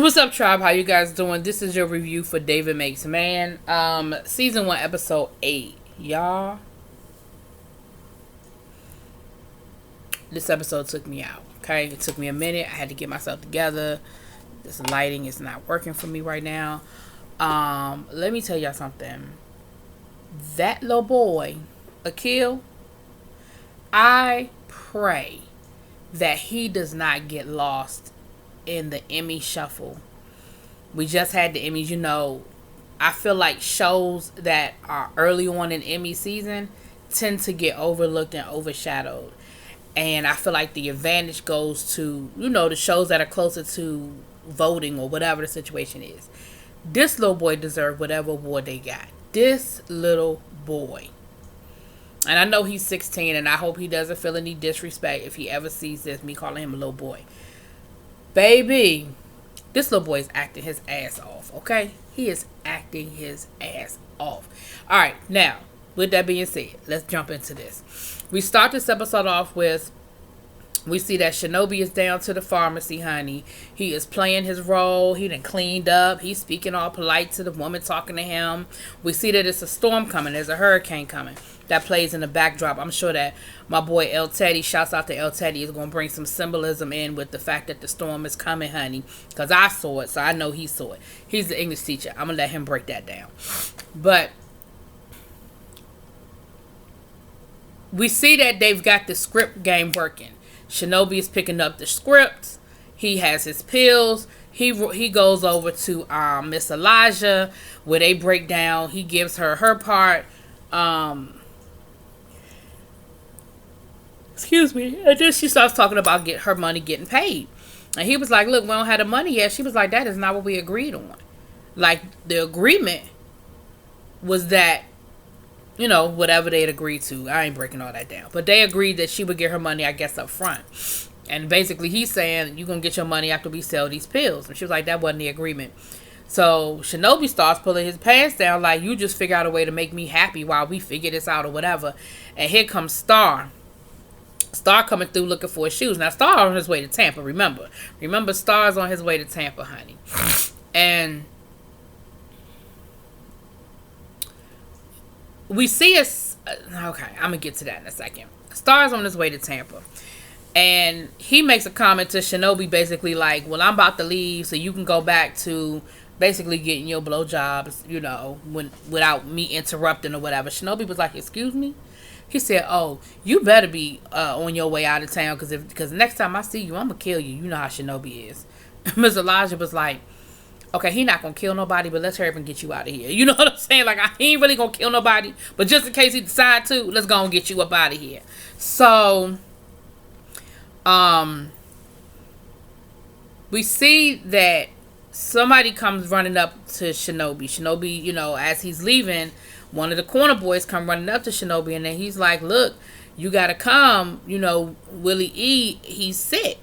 What's up, tribe? How you guys doing? This is your review for David Makes Man. Season 1, episode 8. Y'all, this episode took me out. Okay, it took me a minute. I had to get myself together. This lighting is not working for me right now. Let me tell y'all something. That little boy, Akil, I pray that he does not get lost in the Emmy shuffle. We just had the Emmys. You know, I feel like shows that are early on in Emmy season tend to get overlooked and overshadowed. And I feel like the advantage goes to, you know, the shows that are closer to voting or whatever the situation is. This little boy deserved whatever award they got. This little boy. And I know he's 16, and I hope he doesn't feel any disrespect if he ever sees this, me calling him a little boy. Baby, this little boy is acting his ass off, okay? He is acting his ass off. All right, now, with that being said, let's jump into this. We start this episode off with, we see that Shinobi is down to the pharmacy, honey. He is playing his role. He done cleaned up. He's speaking all polite to the woman talking to him. We see that it's a storm coming. There's a hurricane coming. That plays in the backdrop. I'm sure that my boy El Teddy, shouts out to El Teddy, is going to bring some symbolism in with the fact that the storm is coming, honey. Because I saw it, so I know he saw it. He's the English teacher. I'm going to let him break that down. But we see that they've got the script game working. Shinobi is picking up the scripts. He has his pills. He goes over to Miss Elijah, where they break down. He gives her her part. Excuse me. And then she starts talking about her money getting paid. And he was like, look, we don't have the money yet. She was like, that is not what we agreed on. Like, the agreement was that, you know, whatever they had agreed to. I ain't breaking all that down. But they agreed that she would get her money, I guess, up front. And basically, he's saying, you're going to get your money after we sell these pills. And she was like, that wasn't the agreement. So Shinobi starts pulling his pants down like, you just figure out a way to make me happy while we figure this out or whatever. And here comes Star. Star coming through looking for his shoes. Now, Star on his way to Tampa, remember. Remember, Star's on his way to Tampa, honey. And we see us. Okay, I'm going to get to that in a second. Star's on his way to Tampa. And he makes a comment to Shinobi basically like, well, I'm about to leave so you can go back to basically getting your blowjobs, you know, without me interrupting or whatever. Shinobi was like, excuse me? He said, oh, you better be on your way out of town because next time I see you, I'm going to kill you. You know how Shinobi is. Miss Elijah was like, okay, he not going to kill nobody, but let's hurry up and get you out of here. You know what I'm saying? Like, he ain't really going to kill nobody, but just in case he decide to, let's go and get you up out of here. So, we see that somebody comes running up to Shinobi. Shinobi, you know, as he's leaving, one of the corner boys come running up to Shinobi, and then he's like, look, you got to come. You know, Willie E., he's sick.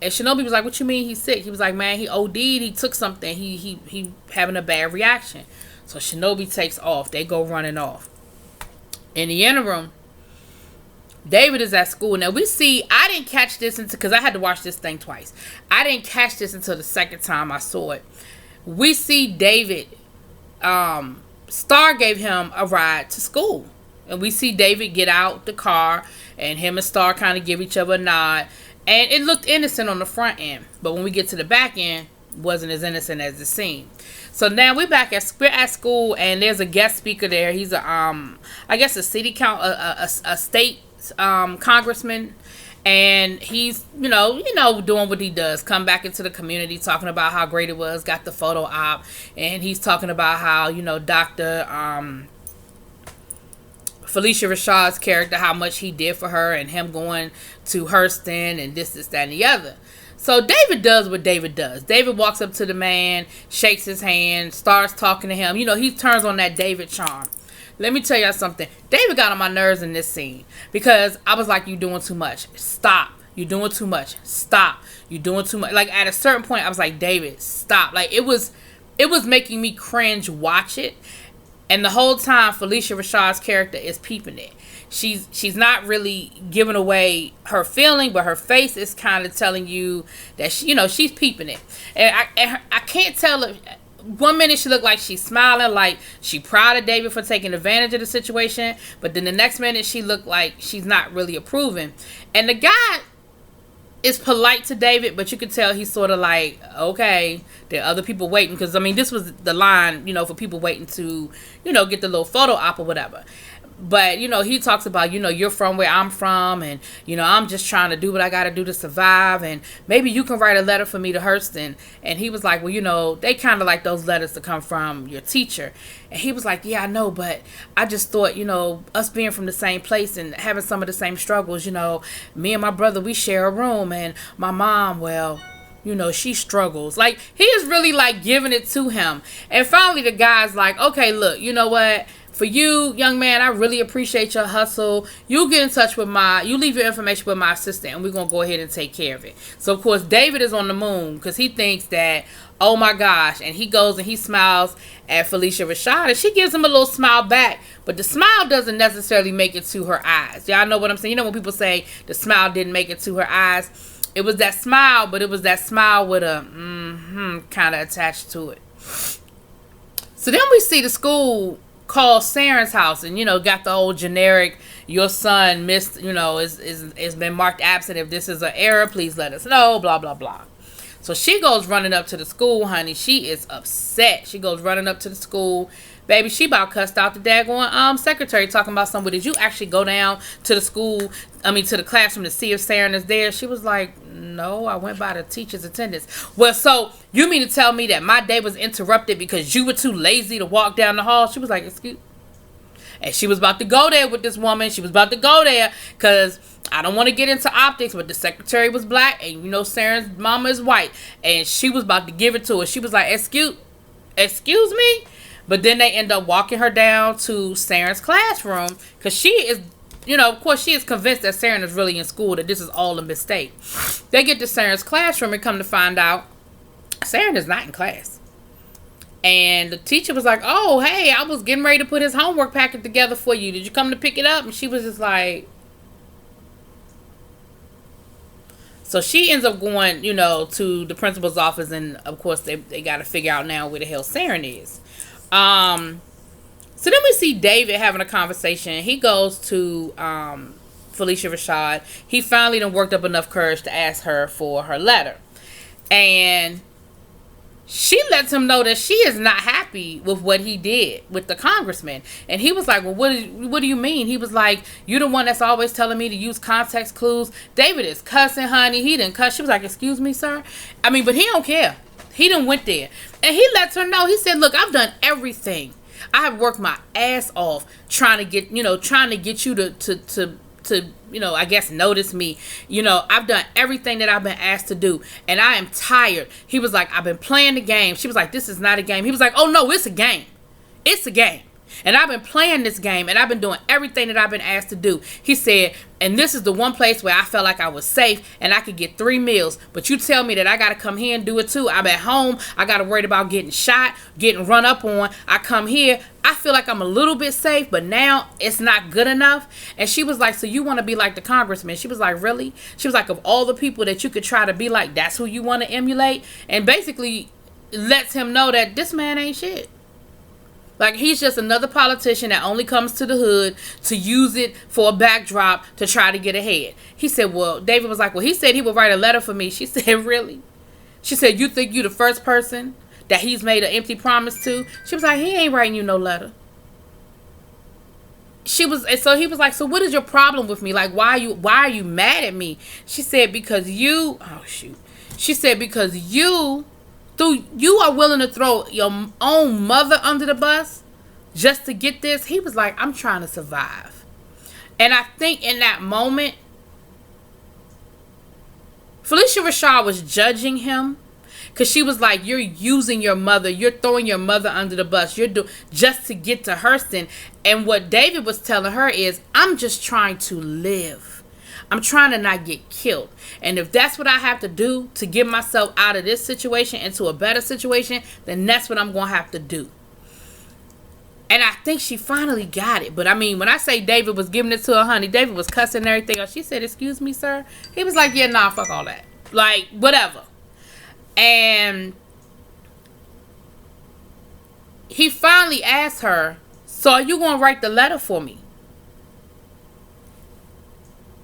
And Shinobi was like, what you mean he's sick? He was like, man, he OD'd. He took something. He having a bad reaction. So Shinobi takes off. They go running off. In the interim, David is at school. Now, we see, I didn't catch this because I had to watch this thing twice. I didn't catch this until the second time I saw it. We see David, Star gave him a ride to school. And we see David get out the car, and him and Star kind of give each other a nod. And it looked innocent on the front end. But when we get to the back end, it wasn't as innocent as it seemed. So now we're at school, and there's a guest speaker there. He's I guess a city a state congressman, and he's you know doing what he does, come back into the community talking about how great it was, got the photo op, and he's talking about how, you know, Dr. Felicia Rashad's character, how much he did for her, and him going to Hurston and this, that, and the other. So David does what David does. David walks up to the man, shakes his hand, starts talking to him. You know, he turns on that David charm. Let me tell y'all something. David got on my nerves in this scene because I was like, you doing too much. Stop. You're doing too much. Stop. You're doing too much. Like, at a certain point, I was like, David, stop. Like, it was making me cringe watch it. And the whole time, Felicia Rashad's character is peeping it. she's not really giving away her feeling, but her face is kind of telling you that she's peeping it. And I can't tell if 1 minute she looked like she's smiling, like she proud of David for taking advantage of the situation, but then the next minute she looked like she's not really approving. And the guy is polite to David, but you could tell he's sort of like, okay, there are other people waiting, because this was the line, for people waiting to, get the little photo op or whatever. But, he talks about, you're from where I'm from, and, I'm just trying to do what I got to do to survive, and maybe you can write a letter for me to Hurston. And he was like, well, they kind of like those letters to come from your teacher. And he was like, yeah, I know, but I just thought, us being from the same place and having some of the same struggles, me and my brother, we share a room, and my mom, well, she struggles. Like, he is really like giving it to him. And finally the guy's like, okay, look, you know what? For you, young man, I really appreciate your hustle. You get in touch with you leave your information with my assistant, and we're going to go ahead and take care of it. So, of course, David is on the moon because he thinks that, oh my gosh, and he goes and he smiles at Felicia Rashad, and she gives him a little smile back, but the smile doesn't necessarily make it to her eyes. Y'all know what I'm saying? When people say the smile didn't make it to her eyes, it was that smile, but it was that smile with a kind of attached to it. So then we see the school call Saren's house, and got the old generic, your son missed, is been marked absent. If this is an error, please let us know, blah blah blah. So she goes running up to the school, honey. She is upset. She goes running up to the school. Baby, she about cussed out the daggone secretary, talking about somebody. Did you actually go down to the school, to the classroom to see if Saren is there? She was like, no, I went by the teacher's attendance. Well, so you mean to tell me that my day was interrupted because you were too lazy to walk down the hall? She was like, excuse. And she was about to go there with this woman. She was about to go there because I don't want to get into optics, but the secretary was black, and Saren's mama is white, and she was about to give it to her. She was like, excuse me? But then they end up walking her down to Saren's classroom because she is, of course, she is convinced that Saren is really in school, that this is all a mistake. They get to Saren's classroom and come to find out Saren is not in class. And the teacher was like, oh, hey, I was getting ready to put his homework packet together for you. Did you come to pick it up? And she was just like... So she ends up going, to the principal's office, and of course they got to figure out now where the hell Saren is. So then we see David having a conversation. He goes to Felicia Rashad. He finally done worked up enough courage to ask her for her letter. And she lets him know that she is not happy with what he did with the congressman. And he was like, well, what do you mean? He was like, you the one that's always telling me to use context clues. David is cussing, honey. He didn't cuss. She was like, excuse me, sir. But he don't care. He done went there. And he lets her know. He said, look, I've done everything. I have worked my ass off trying to get you to I guess notice me. I've done everything that I've been asked to do, and I am tired. He was like, I've been playing the game. She was like, this is not a game. He was like, oh no, it's a game. It's a game. And I've been playing this game, and I've been doing everything that I've been asked to do. He said, and this is the one place where I felt like I was safe and I could get 3 meals. But you tell me that I got to come here and do it too. I'm at home. I got to worry about getting shot, getting run up on. I come here. I feel like I'm a little bit safe, but now it's not good enough. And she was like, so you want to be like the congressman? She was like, really? She was like, of all the people that you could try to be like, that's who you want to emulate? And basically lets him know that this man ain't shit. Like, he's just another politician that only comes to the hood to use it for a backdrop to try to get ahead. He said, well, David was like, well, he said he would write a letter for me. She said, really? She said, you think you the first person that he's made an empty promise to? She was like, he ain't writing you no letter. So he was like, so what is your problem with me? Like, why are you mad at me? She said, because you are willing to throw your own mother under the bus just to get this. He was like, I'm trying to survive. And I think in that moment, Felicia Rashad was judging him because she was like, you're using your mother. You're throwing your mother under the bus. Just to get to Hurston. And what David was telling her is, I'm just trying to live. I'm trying to not get killed. And if that's what I have to do to get myself out of this situation into a better situation, then that's what I'm going to have to do. And I think she finally got it. But I mean, when I say David was giving it to her, honey, David was cussing and everything else. She said, "Excuse me, sir." He was like, "Yeah, nah, fuck all that." Like, whatever. And he finally asked her, "So are you going to write the letter for me?"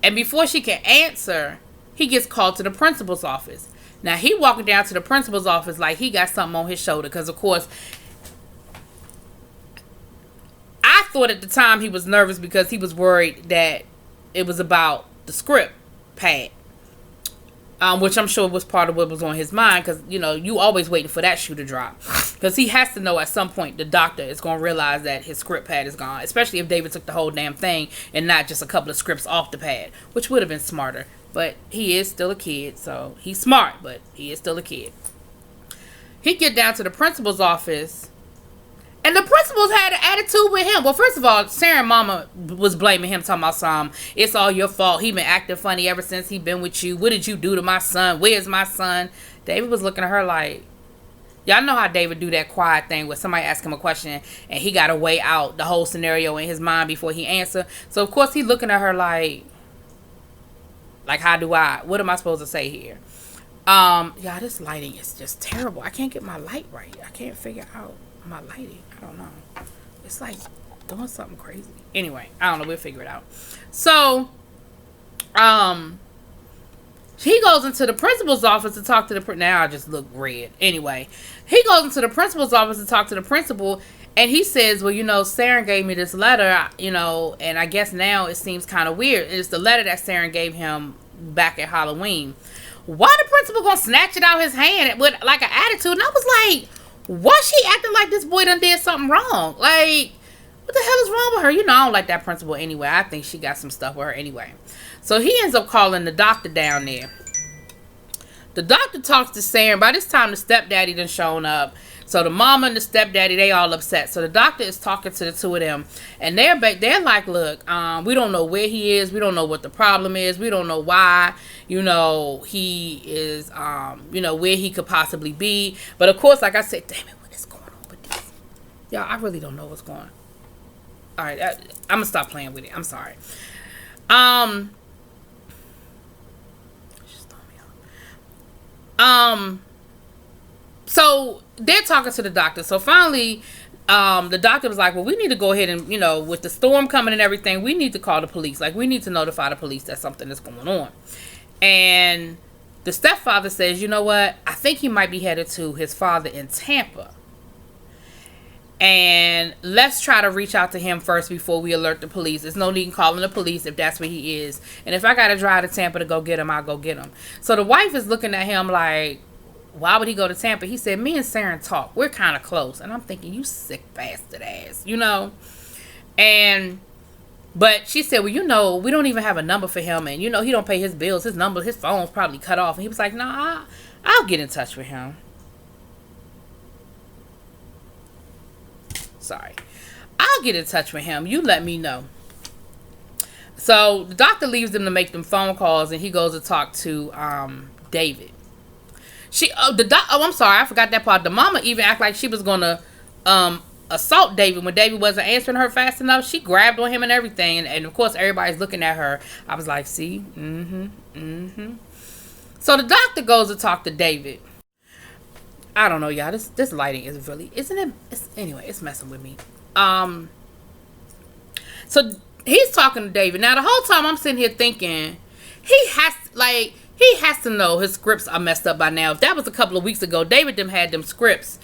And before she can answer, he gets called to the principal's office. Now, he walking down to the principal's office like he got something on his shoulder. Because, of course, I thought at the time he was nervous because he was worried that it was about the script pad. Which I'm sure was part of what was on his mind. Because, you know, you always waiting for that shoe to drop. Because he has to know at some point the doctor is going to realize that his script pad is gone. Especially if David took the whole damn thing and not just a couple of scripts off the pad. Which would have been smarter. But he is still a kid, so he's smart, but he is still a kid. He get down to the principal's office, and the principals had an attitude with him. Well, first of all, Sarah and Mama was blaming him, talking about some, "It's all your fault. He been acting funny ever since he been with you. What did you do to my son? Where's my son?" David was looking at her like, y'all know how David do that quiet thing where somebody ask him a question, and he got to weigh out the whole scenario in his mind before he answer. So, of course, he looking at her like, what am I supposed to say here? Y'all, this lighting is just terrible. I can't get my light right. I can't figure out my lighting. I don't know. It's like doing something crazy. Anyway, I don't know. We'll figure it out. So, he goes into the principal's office to talk to the now I just look red. Anyway, he goes into the principal's office to talk to the principal. And he says, "Well, you know, Saren gave me this letter, you know, and I guess now it seems kind of weird. It's the letter that Saren gave him back at Halloween. Why the principal gonna snatch it out his hand with like an attitude?" And I was like, why she acting like this boy done did something wrong? Like, what the hell is wrong with her? You know, I don't like that principal anyway. I think she got some stuff with her anyway. So he ends up calling the doctor down there. The doctor talks to Saren. By this time, the stepdaddy done shown up. So the mama and the stepdaddy, they all upset. So the doctor is talking to the two of them. And they're like, "Look, we don't know where he is. We don't know what the problem is. We don't know why, you know, he is, you know, where he could possibly be." But of course, like I said, damn it, what is going on with this? Y'all, I really don't know what's going on. All right, I'm going to stop playing with it. I'm sorry. So they're talking to the doctor. So finally, the doctor was like, "Well, we need to go ahead and, you know, with the storm coming and everything, we need to call the police. Like, we need to notify the police that something is going on." And the stepfather says, "You know what? I think he might be headed to his father in Tampa. And let's try to reach out to him first before we alert the police. There's no need in calling the police if that's where he is. And if I got to drive to Tampa to go get him, I'll go get him." So the wife is looking at him like, why would he go to Tampa? He said, "Me and Saren talk. We're kind of close." And I'm thinking, you sick bastard ass, you know. But she said, "Well, you know, we don't even have a number for him. And, you know, he don't pay his bills. His phone's probably cut off." And he was like, "Nah, I'll get in touch with him." Sorry. "I'll get in touch with him. You let me know." So the doctor leaves them to make them phone calls, and he goes to talk to David. I'm sorry, I forgot that part. The mama even act like she was gonna assault David when David wasn't answering her fast enough. She grabbed on him and everything, and of course everybody's looking at her. I was like, see, So the doctor goes to talk to David. I don't know, y'all. This lighting is really, isn't it? Anyway, it's messing with me. So he's talking to David. Now the whole time I'm sitting here thinking, he has to know his scripts are messed up by now. If that was a couple of weeks ago, David them had them scripts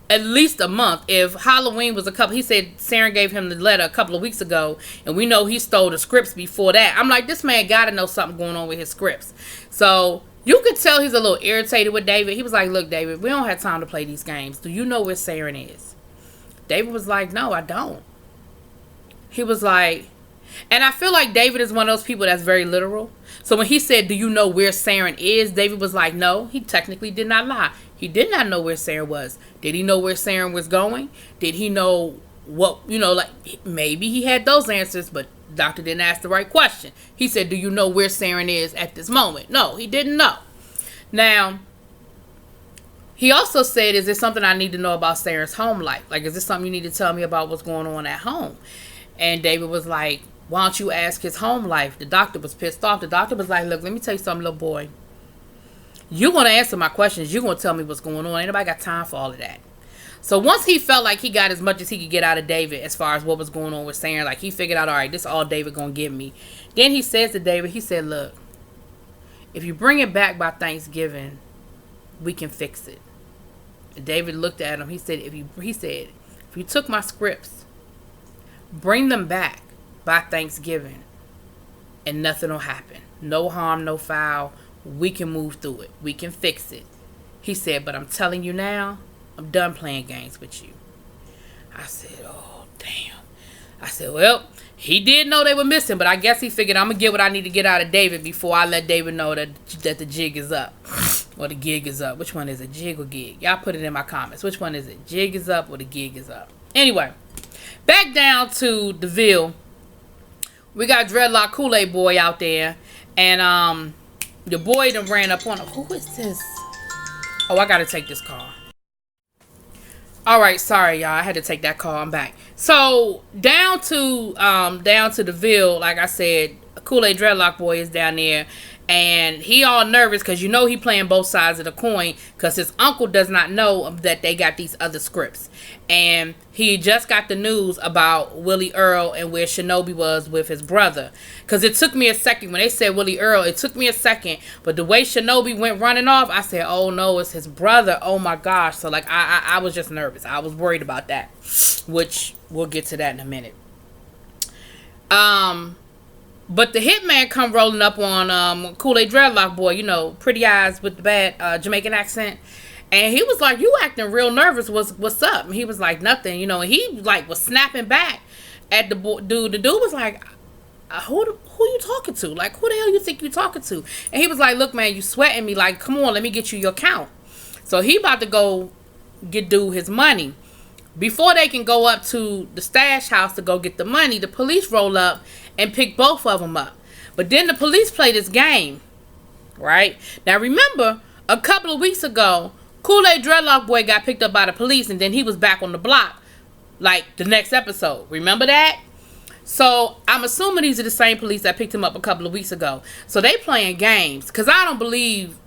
at least a month. If Halloween was he said Saren gave him the letter a couple of weeks ago, and we know he stole the scripts before that. I'm like, this man got to know something going on with his scripts. So you could tell he's a little irritated with David. He was like, "Look, David, we don't have time to play these games. Do you know where Saren is?" David was like, "No, I don't." He was like, and I feel like David is one of those people that's very literal. So when he said, "Do you know where Saren is?" David was like, no, he technically did not lie. He did not know where Saren was. Did he know where Saren was going? Did he know what, you know, like maybe he had those answers, but the doctor didn't ask the right question. He said, "Do you know where Saren is at this moment?" No, he didn't know. Now, He also said, is there something I need to know about Sarah's home life? Like, is this something you need to tell me about what's going on at home? And David was like, why don't you ask his home life? The doctor was pissed off. The doctor was like, look, let me tell you something, little boy. You're going to answer my questions. You're going to tell me what's going on. Ain't nobody got time for all of that. So once he felt like he got as much as he could get out of David as far as what was going on with Sarah, like he figured out, all right, this is all David going to give me. Then he says to David, he said, look, if you bring it back by Thanksgiving, we can fix it. David looked at him. He said, if you took my scripts, bring them back by Thanksgiving, and nothing will happen. No harm, no foul. We can move through it. We can fix it. He said, but I'm telling you now, I'm done playing games with you. I said, oh, damn. I said, well, he did know they were missing, but I guess he figured I'm going to get what I need to get out of David before I let David know that the jig is up. Or the gig is up. Which one is it? Jig or gig? Y'all put it in my comments. Which one is it? Jig is up or the gig is up? Anyway, back down to the Ville. We got Dreadlock Kool-Aid Boy out there. And the boy done ran up on him. Who is this? Oh, I got to take this call. Alright, sorry y'all. I had to take that call. I'm back. So, down to the Ville, like I said, Kool-Aid Dreadlock Boy is down there. And he all nervous because you know he playing both sides of the coin because his uncle does not know that they got these other scripts. And he just got the news about Willie Earl and where Shinobi was with his brother. Because it took me a second. When they said Willie Earl, it took me a second. But the way Shinobi went running off, I said, oh no, it's his brother. Oh my gosh. So like I was just nervous. I was worried about that. Which we'll get to that in a minute. But the hitman come rolling up on Kool-Aid Dreadlock Boy, you know, pretty eyes with the bad Jamaican accent. And he was like, you acting real nervous. What's up? And he was like, nothing, you know. And he like was snapping back at the dude. The dude was like, who you talking to? Like, who the hell you think you talking to? And he was like, look, man, you sweating me. Like, come on, let me get you your count. So he about to go get dude his money. Before they can go up to the stash house to go get the money, the police roll up and pick both of them up. But then the police play this game, right? Now remember, a couple of weeks ago, Kool-Aid Dreadlock Boy got picked up by the police and then he was back on the block like the next episode. Remember that? So I'm assuming these are the same police that picked him up a couple of weeks ago. So they playing games because I don't believe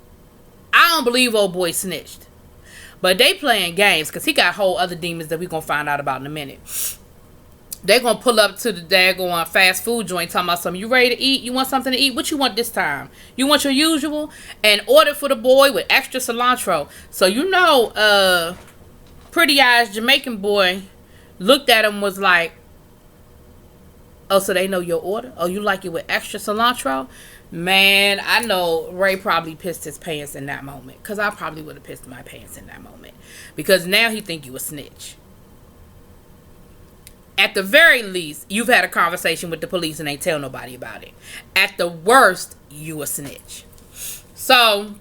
old boy snitched. But they playing games because he got whole other demons that we going to find out about in a minute. They going to pull up to the daggone fast food joint talking about something. You ready to eat? You want something to eat? What you want this time? You want your usual? And order for the boy with extra cilantro. So you know, pretty eyes Jamaican boy looked at him was like, oh, so they know your order? Oh, you like it with extra cilantro? Man, I know Ray probably pissed his pants in that moment. Because I probably would have pissed my pants in that moment. Because now he think you a snitch. At the very least, you've had a conversation with the police and ain't tell nobody about it. At the worst, you a snitch. So,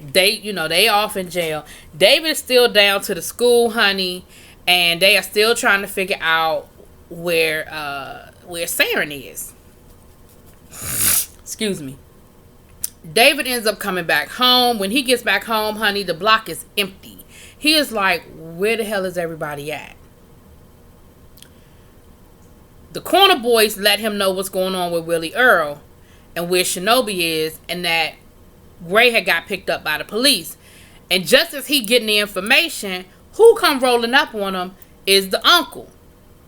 they off in jail. David's still down to the school, honey. And they are still trying to figure out where Saren is. Excuse me. David ends up coming back home. When he gets back home, honey, the block is empty. He is like, where the hell is everybody at? The corner boys let him know what's going on with Willie Earl and where Shinobi is, and that Ray had got picked up by the police. And just as he getting the information, who come rolling up on him is the uncle.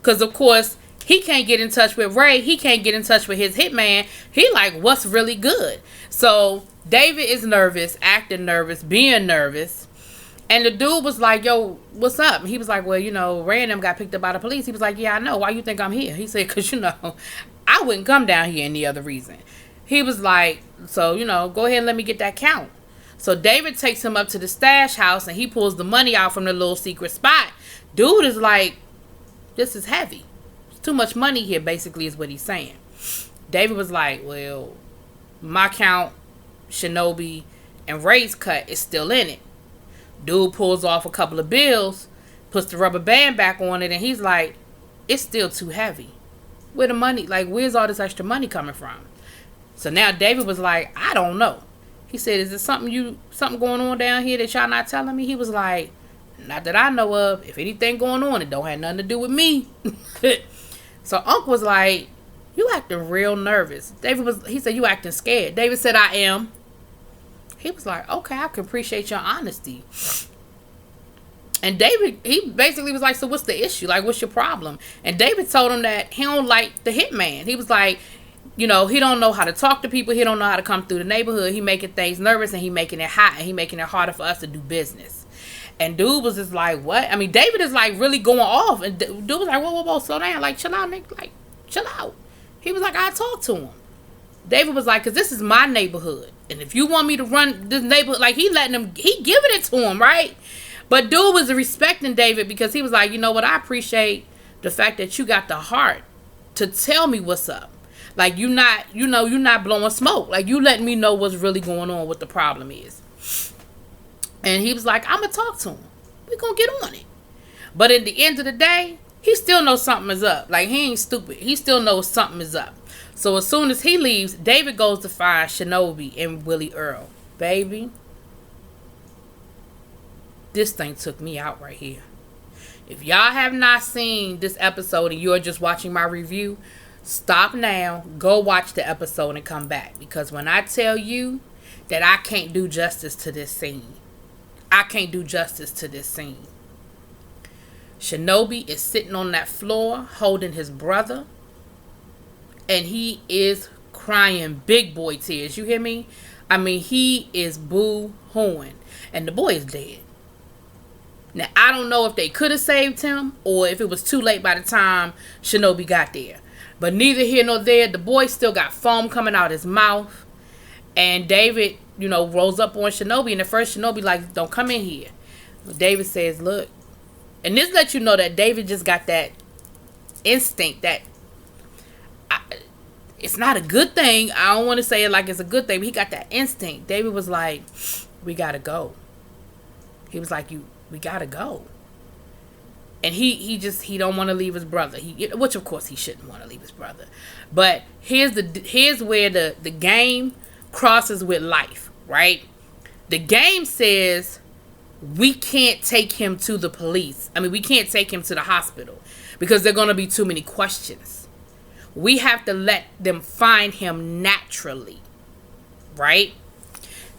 Because, of course, he can't get in touch with Ray. He can't get in touch with his hitman. He like, what's really good? So David is nervous, acting nervous, being nervous. And the dude was like, yo, what's up? And he was like, well, you know, Ray and them got picked up by the police. He was like, yeah, I know. Why you think I'm here? He said, because, you know, I wouldn't come down here any other reason. He was like, so, you know, go ahead and let me get that count. So David takes him up to the stash house and he pulls the money out from the little secret spot. Dude is like, this is heavy. There's too much money here, basically, is what he's saying. David was like, well, my count, Shinobi, and Ray's cut is still in it. Dude pulls off a couple of bills, puts the rubber band back on it, and he's like, it's still too heavy. Where the money, like, where's all this extra money coming from? So now David was like, I don't know. He said, is there something going on down here that y'all not telling me? He was like, not that I know of. If anything going on, it don't have nothing to do with me. So Unc was like, you acting real nervous. He said, you acting scared. David said, I am. He was like, okay, I can appreciate your honesty. And David, he basically was like, so what's the issue? Like, what's your problem? And David told him that he don't like the hitman. He was like, he don't know how to talk to people. He don't know how to come through the neighborhood. He making things nervous, and he making it hot, and he making it harder for us to do business. And dude was just like, what? I mean, David is like really going off. And dude was like, whoa, slow down. Like, chill out, nigga. Like, chill out. He was like, I talked to him. David was like, because this is my neighborhood. And if you want me to run this neighborhood, like, he giving it to him, right? But dude was respecting David because he was like, you know what? I appreciate the fact that you got the heart to tell me what's up. Like, you're not blowing smoke. Like, you letting me know what's really going on, what the problem is. And he was like, I'm going to talk to him. We're going to get on it. But at the end of the day, he still knows something is up. Like, he ain't stupid. He still knows something is up. So as soon as he leaves, David goes to find Shinobi and Willie Earl. Baby, this thing took me out right here. If y'all have not seen this episode and you're just watching my review, stop now, go watch the episode and come back. Because when I tell you that I can't do justice to this scene, I can't do justice to this scene. Shinobi is sitting on that floor holding his brother, and he is crying big boy tears. You hear me? I mean, he is boo-hooing, and the boy is dead. Now, I don't know if they could have saved him or if it was too late by the time Shinobi got there. But neither here nor there, the boy still got foam coming out his mouth. And David, rolls up on Shinobi. And at first, Shinobi like, don't come in here. But David says, look. And this lets you know that David just got that instinct that it's not a good thing. I don't want to say it like it's a good thing. But he got that instinct. David was like, we got to go. He was like, we got to go. And he don't want to leave his brother. Which of course he shouldn't want to leave his brother. But here's where the game crosses with life, right? The game says we can't take him to the police. I mean, we can't take him to the hospital because there are going to be too many questions. We have to let them find him naturally, right?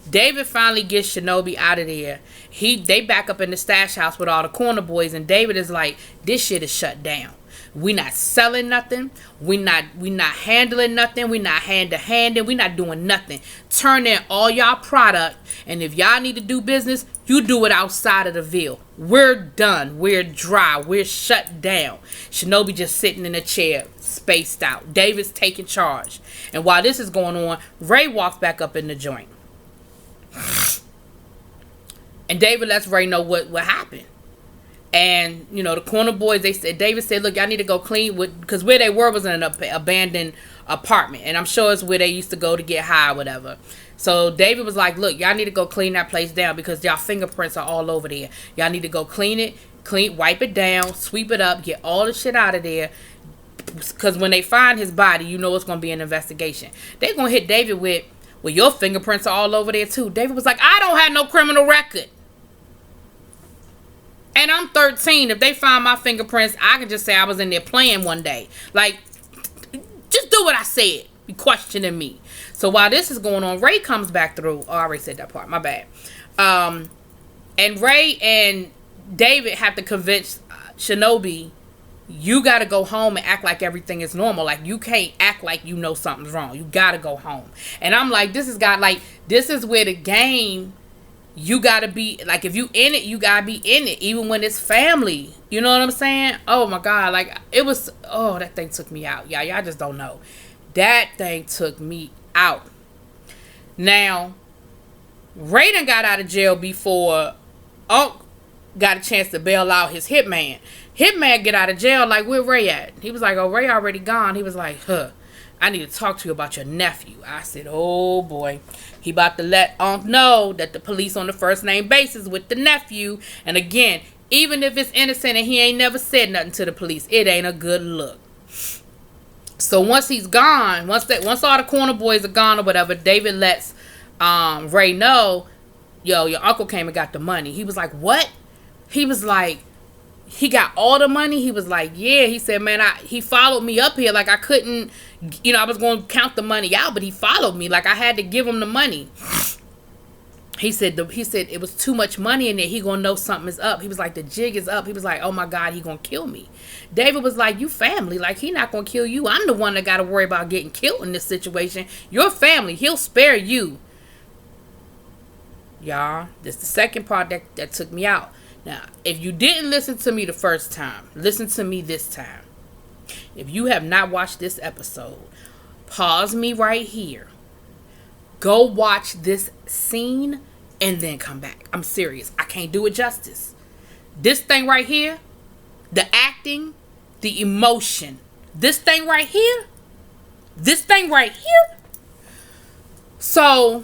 David finally gets Shinobi out of there. They back up in the stash house with all the corner boys, and David is like, this shit is shut down. We not selling nothing. We not handling nothing. We not hand-to-handing. We not doing nothing. Turn in all y'all product, and if y'all need to do business, you do it outside of the Ville. We're done. We're dry. We're shut down. Shinobi just sitting in a chair, spaced out. David's taking charge. And while this is going on, Ray walks back up in the joint. And David lets Ray know what happened. And, the corner boys, David said, look, y'all need to go clean because where they were was in an abandoned apartment. And I'm sure it's where they used to go to get high or whatever. So David was like, look, y'all need to go clean that place down because y'all fingerprints are all over there. Y'all need to go clean it, wipe it down, sweep it up, get all the shit out of there. Because when they find his body, it's going to be an investigation. They're going to hit David with, well, your fingerprints are all over there too. David was like, I don't have no criminal record. And I'm 13. If they find my fingerprints, I can just say I was in there playing one day. Like, just do what I said. Be questioning me. So while this is going on, Ray comes back through. Oh, I already said that part. My bad. And Ray and David have to convince Shinobi, you got to go home and act like everything is normal. Like, you can't act like you know something's wrong. You got to go home. And I'm like, this is where the game... You gotta be like, if you in it, you gotta be in it, even when it's family. You know what I'm saying? Oh my God, like it was. Oh, that thing took me out. Y'all just don't know. That thing took me out. Now, Raiden got out of jail before Unc got a chance to bail out his hitman. Hitman get out of jail like, where Ray at? He was like, oh, Ray already gone. He was like, I need to talk to you about your nephew. I said, oh boy. He about to let Unc know that the police on the first name basis with the nephew. And again, even if it's innocent and he ain't never said nothing to the police, it ain't a good look. So once he's gone, once all the corner boys are gone or whatever, David lets Ray, no, yo, your uncle came and got the money. He was like, what? He was like, he got all the money? He was like, yeah. He said, man, he followed me up here. Like, I couldn't, I was going to count the money out, but he followed me. Like, I had to give him the money. He said it was too much money in there. He going to know something is up. He was like, the jig is up. He was like, oh, my God, he going to kill me. David was like, you family. Like, he not going to kill you. I'm the one that got to worry about getting killed in this situation. Your family. He'll spare you. Y'all, this is the second part that took me out. Now, if you didn't listen to me the first time, listen to me this time. If you have not watched this episode, pause me right here. Go watch this scene and then come back. I'm serious. I can't do it justice. This thing right here, the acting, the emotion, this thing right here. So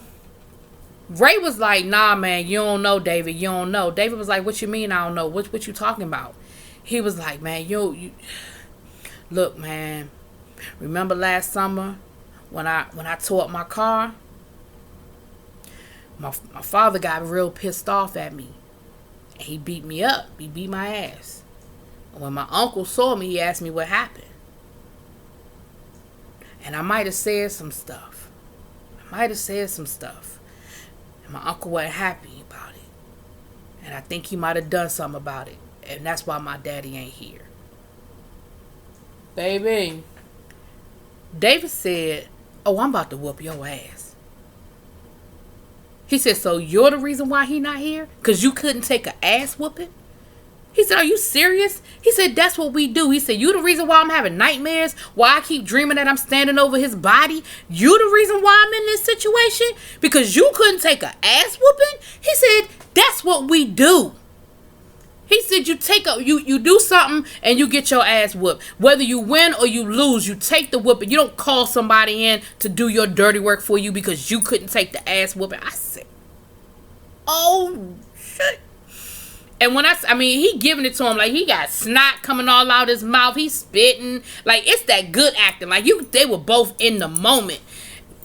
Ray was like, nah, man, you don't know, David. You don't know. David was like, what you mean I don't know? What you talking about? He was like, man, you look, man, remember last summer when I tore up my car? My father got real pissed off at me. He beat me up. He beat my ass. And when my uncle saw me, he asked me what happened. And I might have said some stuff. And my uncle wasn't happy about it. And I think he might have done something about it. And that's why my daddy ain't here. Baby. David said, oh, I'm about to whoop your ass. He said, so you're the reason why he not here? Because you couldn't take an ass whooping? He said, are you serious? He said, that's what we do. He said, you the reason why I'm having nightmares? Why I keep dreaming that I'm standing over his body? You the reason why I'm in this situation? Because you couldn't take an ass whooping? He said, that's what we do. He said, you do something and you get your ass whooped. Whether you win or you lose, you take the whooping. You don't call somebody in to do your dirty work for you because you couldn't take the ass whooping. I said, oh, shit. And when he giving it to him, like, he got snot coming all out his mouth. He's spitting. Like, it's that good acting. Like, they were both in the moment.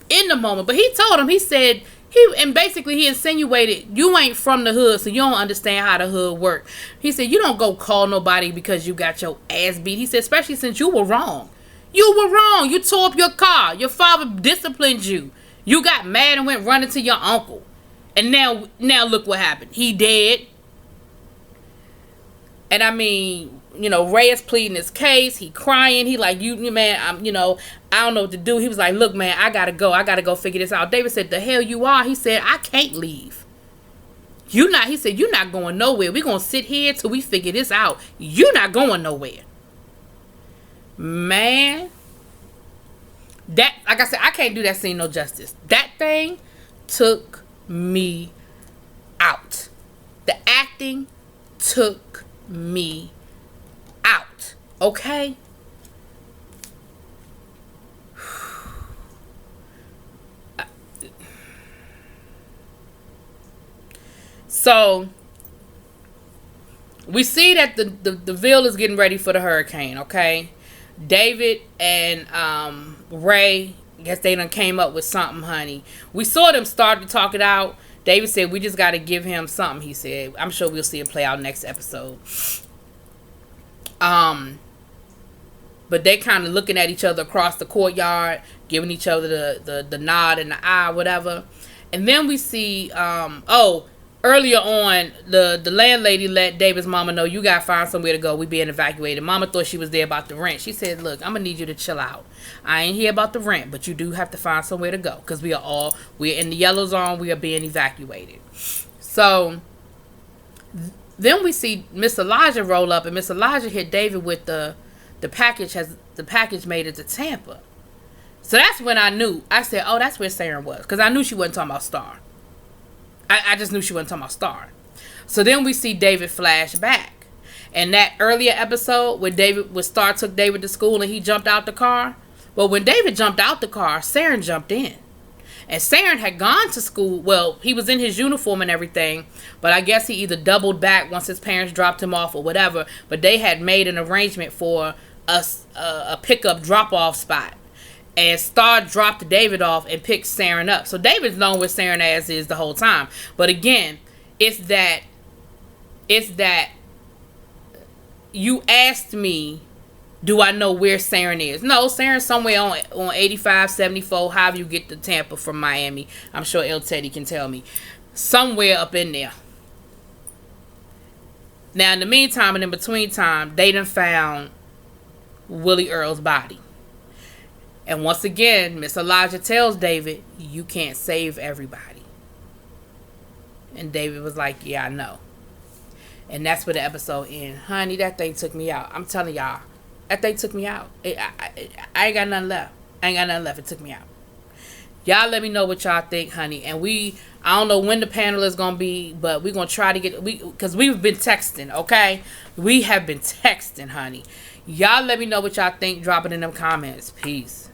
But he told him, he said, he insinuated, you ain't from the hood, so you don't understand how the hood work. He said, you don't go call nobody because you got your ass beat. He said, especially since you were wrong. You tore up your car. Your father disciplined you. You got mad and went running to your uncle. And now look what happened. He dead. And Ray is pleading his case. He crying. He like, you man, I don't know what to do. He was like, look, man, I gotta go figure this out. David said, the hell you are? He said, I can't leave. He said, you're not going nowhere. We're gonna sit here till we figure this out. You're not going nowhere. Man. That, like I said, I can't do that scene no justice. That thing took me out. The acting took me out. Okay? So we see that the Ville is getting ready for the hurricane, okay? David and Ray, I guess they done came up with something, honey. We saw them start to talk it out. David said, we just got to give him something, he said. I'm sure we'll see it play out next episode. But they kind of looking at each other across the courtyard, giving each other the nod and the eye, whatever. And then we see, earlier on, the landlady let David's mama know, you got to find somewhere to go. We being evacuated. Mama thought she was there about the rent. She said, look, I'm going to need you to chill out. I ain't here about the rent, but you do have to find somewhere to go because we're in the yellow zone. We are being evacuated. So then we see Miss Elijah roll up, and Miss Elijah hit David with the package made it to Tampa. So that's when I knew. I said, oh, that's where Saren was, because I knew she wasn't talking about Star. I just knew she wasn't talking about Star. So then we see David flash back. And that earlier episode where Star took David to school and he jumped out the car. Well, when David jumped out the car, Saren jumped in. And Saren had gone to school. Well, he was in his uniform and everything. But I guess he either doubled back once his parents dropped him off or whatever. But they had made an arrangement for a pickup drop-off spot. And Star dropped David off and picked Saren up. So David's known where Saren ass is the whole time. But again, it's that you asked me, do I know where Saren is? No, Saren's somewhere on 85, 74, however you get to Tampa from Miami. I'm sure El Teddy can tell me. Somewhere up in there. Now, in the meantime and in between time, they done found Willie Earl's body. And once again, Miss Elijah tells David, you can't save everybody. And David was like, yeah, I know. And that's where the episode ends. Honey, that thing took me out. I'm telling y'all, that thing took me out. I ain't got nothing left. It took me out. Y'all let me know what y'all think, honey. And I don't know when the panel is going to be, but we're going to try to get, because we've been texting, okay? We have been texting, honey. Y'all let me know what y'all think. Drop it in them comments. Peace.